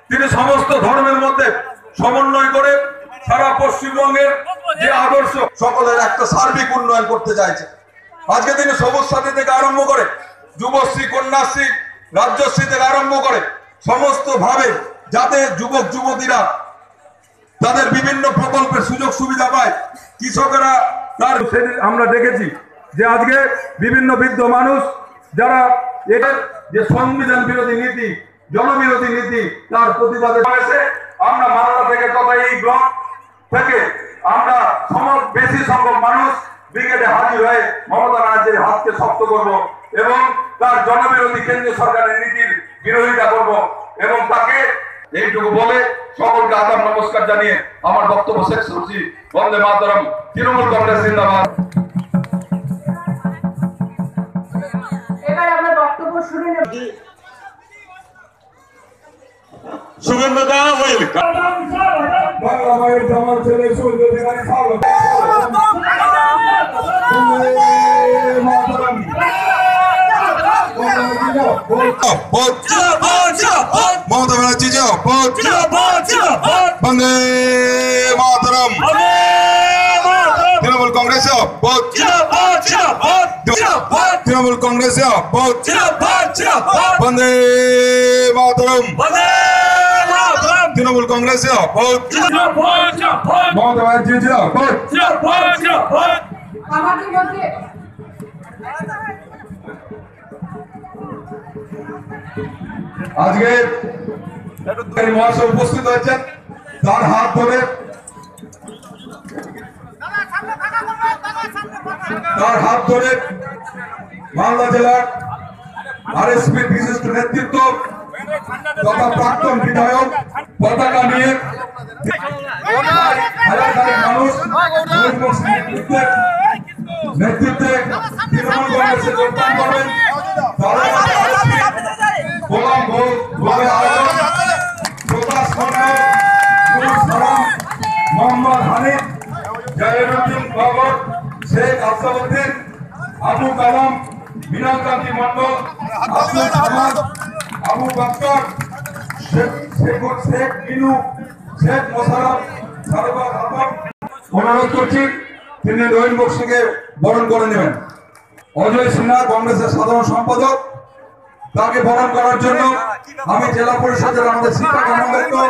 তিনি সমস্ত ধর্মের মধ্যে সমন্বয় করে সারা পশ্চিমবঙ্গের যে আদর্শ সকলের একটা সার্বিক উন্নয়ন করতে চাইছে। আজকে তিনি সবুজ সাথী থেকে আরম্ভ করে যুবশ্রী, কন্যাশ্রী, রাজ্যশ্রী থেকে আরম্ভ করে সমস্ত ভাবে যাতে যুবক যুবতীরা তাদের বিভিন্ন প্রকল্পের সুযোগ সুবিধা পায়, কৃষকেরা তার আমরা দেখেছি যে আজকে বিভিন্ন বৃদ্ধ মানুষ যারা এটার যে সংবিধান বিরোধী নীতি, জনবিরোধী নীতি তার প্রতিবাদে আমরা মালদা থেকে তথা এই ব্লক থেকে আমরা বেশি সংখ্যক মানুষ ব্রিগেডে হাজির হয়ে মমতা ব্যানার্জির হাতকে শক্ত করব এবং তার জনবিরোধী কেন্দ্রীয় সরকারের নীতির বিরোধিতা করব এবং তাকে এইটুকু বলে সকলকে আদাব নমস্কার জানিয়ে আমার বক্তব্য শেষ করছি। বন্দে মাতরম। তৃণমূল কংগ্রেস জিন্দাবাদ। এবার আমরা বক্তব্য শুনে নেব। সুগন্ধদা ওয়েলকাম। বাংলা মায়ের জামাল ছেলে সূর্য অধিকারী স্বাগত। মমতা ব্যানার্জি বন্দে মাতরম। তৃণমূল কংগ্রেস তৃণমূল কংগ্রেস বন্দে মাতরম। তৃণমূল কংগ্রেস মমতা ব্যানার্জি আমাদের মধ্যে আজকে মহাশয় উপস্থিত হয়েছেন, তার হাত ধরে মালদা জেলার আরএসপির বিশিষ্ট নেতৃত্ব তথা প্রাক্তন বিধায়ক পতাকা নিয়ে মানুষ নেতৃত্বে তৃণমূল কংগ্রেসে যোগদান করবেন। মোহাম্মদ হানিফ, জাহিরুদ্দিন বাবর, শেখ আসাদুদ্দিন, আবু কালাম, মীনাকান্তি মন্ডল, আব্দুল সামাদ, আবু বকর, শেখ মিনু, শেখ মোশাররফ, সারওয়ার খাতুন। অনুরোধ করছি তিনি রহিম বক্সিকে বরণ করে নেবেন। অজয় সিনহা কংগ্রেসের সাধারণ সম্পাদক, তাকে বরণ করার জন্য আমি জেলা পরিষদের আমাদের শিক্ষা কর্মকর্তা